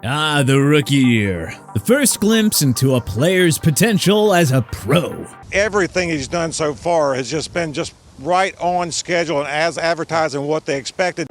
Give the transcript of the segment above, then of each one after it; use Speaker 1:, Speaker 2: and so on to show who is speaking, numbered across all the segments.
Speaker 1: The rookie year. The first glimpse into a player's potential as a pro.
Speaker 2: Everything he's done so far has just been right on schedule and as advertised and what they expected.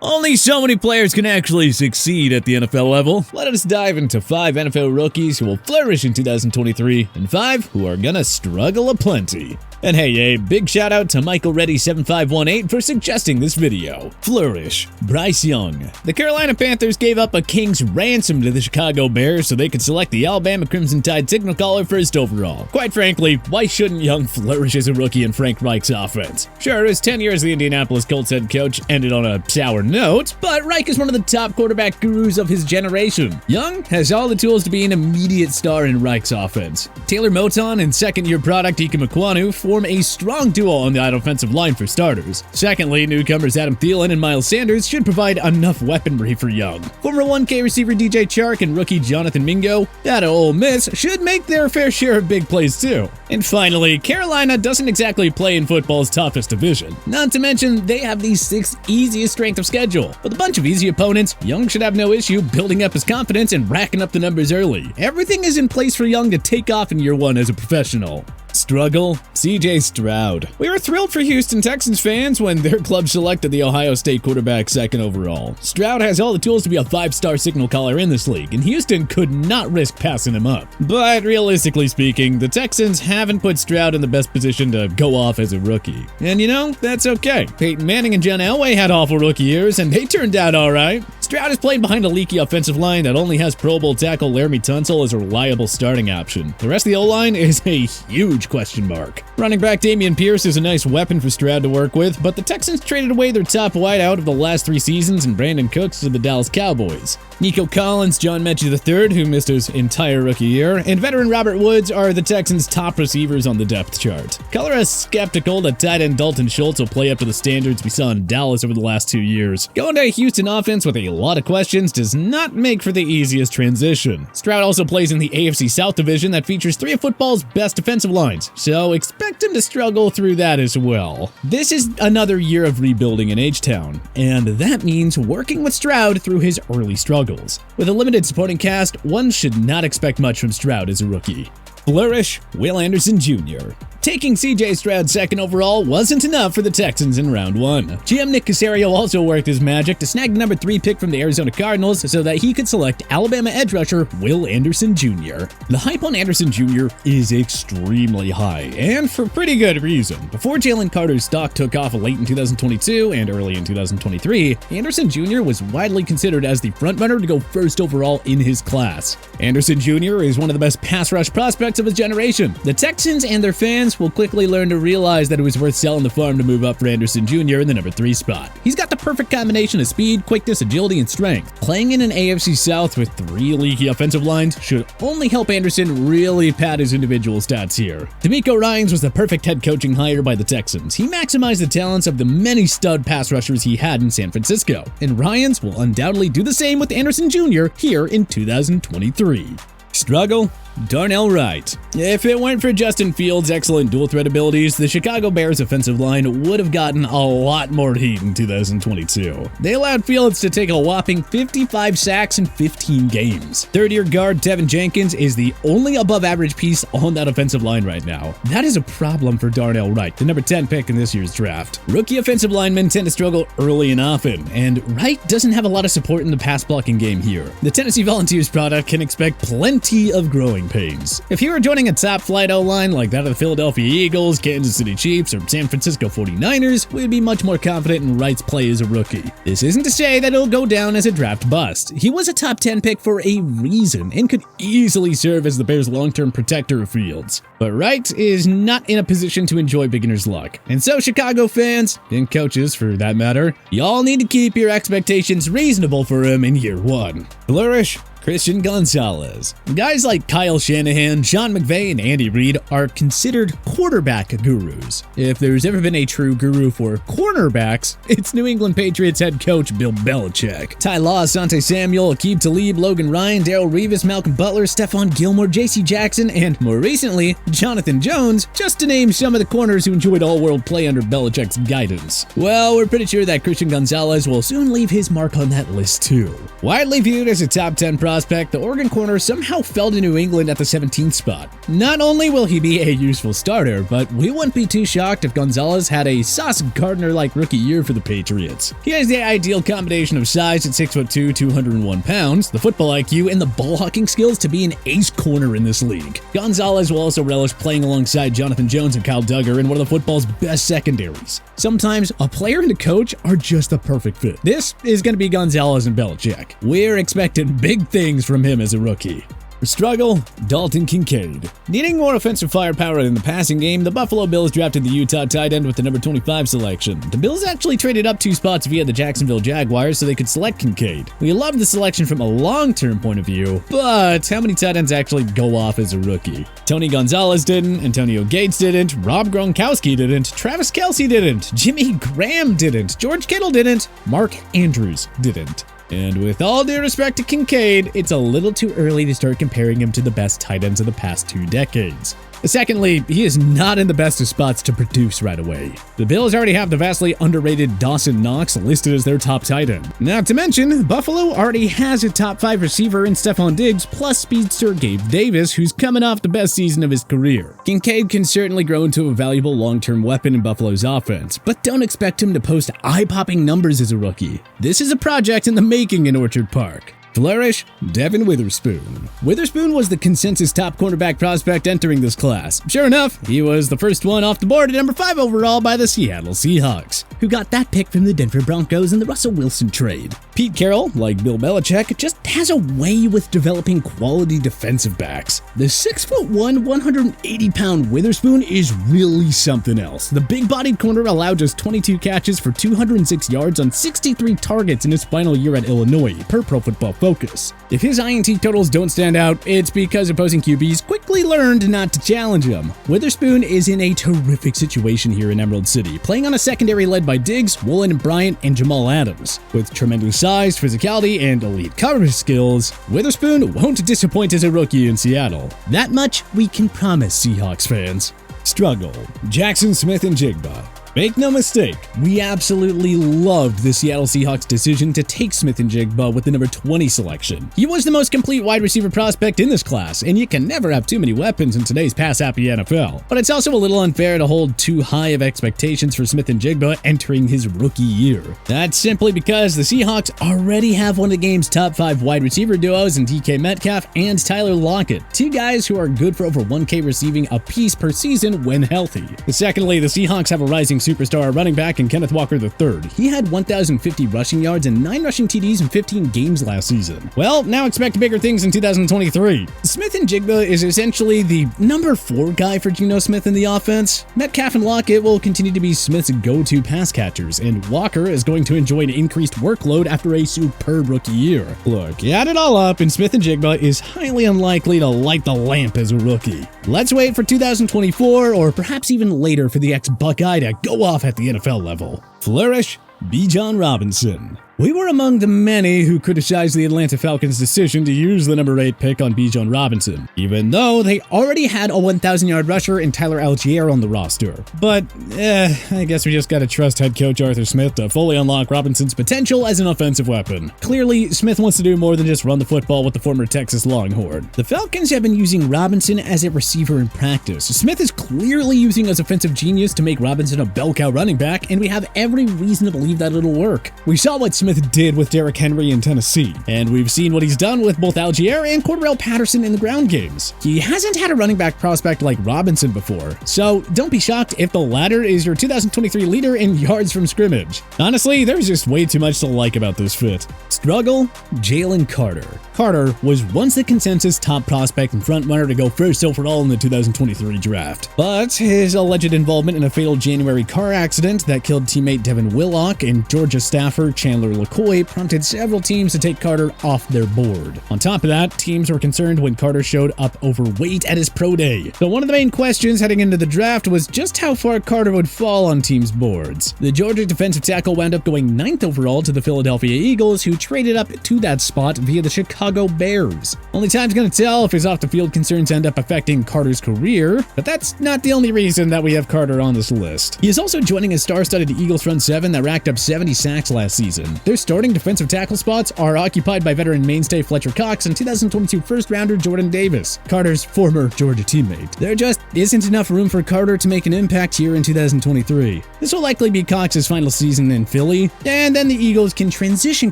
Speaker 1: Only so many players can actually succeed at the NFL level. Let us dive into 5 NFL rookies who will flourish in 2023 and 5 who are gonna struggle aplenty. And hey, a big shout out to Michael Reddy7518 for suggesting this video. Flourish, Bryce Young. The Carolina Panthers gave up a king's ransom to the Chicago Bears so they could select the Alabama Crimson Tide signal caller first overall. Quite frankly, why shouldn't Young flourish as a rookie in Frank Reich's offense? Sure, his 10 years as the Indianapolis Colts head coach ended on a sour note, but Reich is one of the top quarterback gurus of his generation. Young has all the tools to be an immediate star in Reich's offense. Taylor Moton and second-year product Ike Mekwonu form a strong duo on the offensive line for starters. Secondly, newcomers Adam Thielen and Miles Sanders should provide enough weaponry for Young. Former 1K receiver DJ Chark and rookie Jonathan Mingo out of Ole Miss should make their fair share of big plays too. And finally, Carolina doesn't exactly play in football's toughest division. Not to mention, they have the 6th easiest strength of schedule. With a bunch of easy opponents, Young should have no issue building up his confidence and racking up the numbers early. Everything is in place for Young to take off in year 1 as a professional. Struggle, CJ Stroud. We were thrilled for Houston Texans fans when their club selected the Ohio State quarterback 2nd overall. Stroud has all the tools to be a 5-star signal caller in this league, and Houston could not risk passing him up. But realistically speaking, the Texans haven't put Stroud in the best position to go off as a rookie. And you know, that's okay. Peyton Manning and John Elway had awful rookie years, and they turned out alright. Stroud has played behind a leaky offensive line that only has Pro Bowl tackle Laramie Tunsil as a reliable starting option. The rest of the O-line is a huge question mark. Running back Dameon Pierce is a nice weapon for Stroud to work with, but the Texans traded away their top wideout of the last 3 seasons in Brandon Cooks to the Dallas Cowboys. Nico Collins, John Mechie III, who missed his entire rookie year, and veteran Robert Woods are the Texans' top receivers on the depth chart. Color is skeptical that tight end Dalton Schultz will play up to the standards we saw in Dallas over the last 2 years. Going to a Houston offense with a lot of questions does not make for the easiest transition. Stroud also plays in the AFC South division that features 3 of football's best defensive lines, so expect him to struggle through that as well. This is another year of rebuilding in H-Town, and that means working with Stroud through his early struggles. With a limited supporting cast, one should not expect much from Stroud as a rookie. Flourish, Will Anderson Jr. Taking CJ Stroud 2nd overall wasn't enough for the Texans in round 1. GM Nick Caserio also worked his magic to snag the number 3 pick from the Arizona Cardinals so that he could select Alabama edge rusher Will Anderson Jr. The hype on Anderson Jr. is extremely high, and for pretty good reason. Before Jalen Carter's stock took off late in 2022 and early in 2023, Anderson Jr. was widely considered as the frontrunner to go 1st overall in his class. Anderson Jr. is one of the best pass rush prospects of his generation. The Texans and their fans will quickly learn to realize that it was worth selling the farm to move up for Anderson Jr. in the number 3 spot. He's got the perfect combination of speed, quickness, agility, and strength. Playing in an AFC South with 3 leaky offensive lines should only help Anderson really pad his individual stats here. D'Amico Ryans was the perfect head coaching hire by the Texans. He maximized the talents of the many stud pass rushers he had in San Francisco, and Ryans will undoubtedly do the same with Anderson Jr. here in 2023. Struggle, Darnell Wright. If it weren't for Justin Fields' excellent dual threat abilities, the Chicago Bears offensive line would have gotten a lot more heat in 2022. They allowed Fields to take a whopping 55 sacks in 15 games. Third-year guard Tevin Jenkins is the only above-average piece on that offensive line right now. That is a problem for Darnell Wright, the number 10 pick in this year's draft. Rookie offensive linemen tend to struggle early and often, and Wright doesn't have a lot of support in the pass-blocking game here. The Tennessee Volunteers product can expect plenty of growing pains. If he were joining a top-flight O-line like that of the Philadelphia Eagles, Kansas City Chiefs, or San Francisco 49ers, we'd be much more confident in Wright's play as a rookie. This isn't to say that he'll go down as a draft bust. He was a top 10 pick for a reason and could easily serve as the Bears' long-term protector of Fields. But Wright is not in a position to enjoy beginner's luck. And so Chicago fans, and coaches for that matter, y'all need to keep your expectations reasonable for him in year 1. Flourish, Christian Gonzalez. Guys like Kyle Shanahan, Sean McVay, and Andy Reid are considered quarterback gurus. If there's ever been a true guru for cornerbacks, it's New England Patriots head coach Bill Belichick. Ty Law, Asante Samuel, Aqib Talib, Logan Ryan, Darrelle Revis, Malcolm Butler, Stephon Gilmore, J.C. Jackson, and more recently, Jonathan Jones, just to name some of the corners who enjoyed all-world play under Belichick's guidance. Well, we're pretty sure that Christian Gonzalez will soon leave his mark on that list too. Widely viewed as a top 10 prospect, the Oregon corner somehow fell to New England at the 17th spot. Not only will he be a useful starter, but we wouldn't be too shocked if Gonzalez had a Sauce Gardner-like rookie year for the Patriots. He has the ideal combination of size at 6'2", 201 pounds, the football IQ, and the ball hawking skills to be an ace corner in this league. Gonzalez will also relish playing alongside Jonathan Jones and Kyle Duggar in one of the football's best secondaries. Sometimes a player and a coach are just the perfect fit. This is going to be Gonzalez and Belichick. We're expecting big things from him as a rookie. Struggle, Dalton Kincaid. Needing more offensive firepower in the passing game, the Buffalo Bills drafted the Utah tight end with the number 25 selection. The Bills actually traded up 2 spots via the Jacksonville Jaguars so they could select Kincaid. We love the selection from a long-term point of view, but how many tight ends actually go off as a rookie? Tony Gonzalez didn't, Antonio Gates didn't, Rob Gronkowski didn't, Travis Kelce didn't, Jimmy Graham didn't, George Kittle didn't, Mark Andrews didn't. And with all due respect to Kincaid, it's a little too early to start comparing him to the best tight ends of the past 2 decades. Secondly, he is not in the best of spots to produce right away. The Bills already have the vastly underrated Dawson Knox listed as their top tight end. Not to mention, Buffalo already has a top 5 receiver in Stephon Diggs, plus speedster Gabe Davis, who's coming off the best season of his career. Kincaid can certainly grow into a valuable long-term weapon in Buffalo's offense, but don't expect him to post eye-popping numbers as a rookie. This is a project in the making in Orchard Park. Flourish, Devin Witherspoon. Witherspoon was the consensus top cornerback prospect entering this class. Sure enough, he was the first one off the board at number 5 overall by the Seattle Seahawks, who got that pick from the Denver Broncos in the Russell Wilson trade. Pete Carroll, like Bill Belichick, just has a way with developing quality defensive backs. The 6'1", 180-pound Witherspoon is really something else. The big-bodied corner allowed just 22 catches for 206 yards on 63 targets in his final year at Illinois, per Pro Football Focus. If his INT totals don't stand out, it's because opposing QBs quickly learned not to challenge him. Witherspoon is in a terrific situation here in Emerald City, playing on a secondary led by Diggs, Woolen Bryant, and Jamal Adams. With tremendous size, physicality, and elite coverage skills, Witherspoon won't disappoint as a rookie in Seattle. That much we can promise, Seahawks fans. Struggle, Jackson Smith and Jigba. Make no mistake, we absolutely loved the Seattle Seahawks' decision to take Smith-Njigba with the number 20 selection. He was the most complete wide receiver prospect in this class, and you can never have too many weapons in today's pass-happy NFL. But it's also a little unfair to hold too high of expectations for Smith-Njigba entering his rookie year. That's simply because the Seahawks already have one of the game's top 5 wide receiver duos in DK Metcalf and Tyler Lockett, 2 guys who are good for over 1K receiving apiece per season when healthy. Secondly, the Seahawks have a rising superstar running back in Kenneth Walker III. He had 1,050 rushing yards and 9 rushing TDs in 15 games last season. Well, now expect bigger things in 2023. Smith-Njigba is essentially the number 4 guy for Geno Smith in the offense. Metcalf and Lockett will continue to be Smith's go-to pass catchers, and Walker is going to enjoy an increased workload after a superb rookie year. Look, you add it all up, and Smith-Njigba is highly unlikely to light the lamp as a rookie. Let's wait for 2024, or perhaps even later, for the ex-Buckeye to go off at the NFL level. Flourish, Bichon Robinson. We were among the many who criticized the Atlanta Falcons' decision to use the number 8 pick on Bichon Robinson, even though they already had a 1,000-yard rusher in Tyler Algier on the roster. But, I guess we just gotta trust head coach Arthur Smith to fully unlock Robinson's potential as an offensive weapon. Clearly, Smith wants to do more than just run the football with the former Texas Longhorn. The Falcons have been using Robinson as a receiver in practice. Smith is clearly using his offensive genius to make Robinson a bell cow running back, and we have every reason to believe that it'll work. We saw what Smith did with Derrick Henry in Tennessee, and we've seen what he's done with both Algier and Cordarrelle Patterson in the ground games. He hasn't had a running back prospect like Robinson before, so don't be shocked if the latter is your 2023 leader in yards from scrimmage. Honestly, there's just way too much to like about this fit. Struggle, Jalen Carter. Carter was once the consensus top prospect and frontrunner to go first overall in the 2023 draft, but his alleged involvement in a fatal January car accident that killed teammate Devin Willock and Georgia staffer Chandler LaCoy prompted several teams to take Carter off their board. On top of that, teams were concerned when Carter showed up overweight at his pro day. So one of the main questions heading into the draft was just how far Carter would fall on teams' boards. The Georgia defensive tackle wound up going 9th overall to the Philadelphia Eagles, who traded up to that spot via the Chicago Bears. Only time's gonna tell if his off-the-field concerns end up affecting Carter's career, but that's not the only reason that we have Carter on this list. He is also joining a star-studded Eagles front seven that racked up 70 sacks last season. Their starting defensive tackle spots are occupied by veteran mainstay Fletcher Cox and 2022 first-rounder Jordan Davis, Carter's former Georgia teammate. There just isn't enough room for Carter to make an impact here in 2023. This will likely be Cox's final season in Philly, and then the Eagles can transition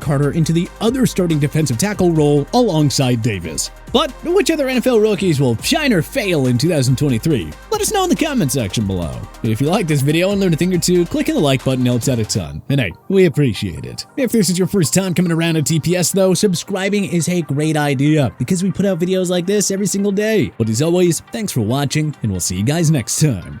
Speaker 1: Carter into the other starting defensive tackle role alongside Davis. But which other NFL rookies will shine or fail in 2023? Let us know in the comment section below. If you like this video and learned a thing or two, clicking the like button helps out a ton. And hey, we appreciate it. If this is your first time coming around to TPS though, subscribing is a great idea because we put out videos like this every single day. But as always, thanks for watching and we'll see you guys next time.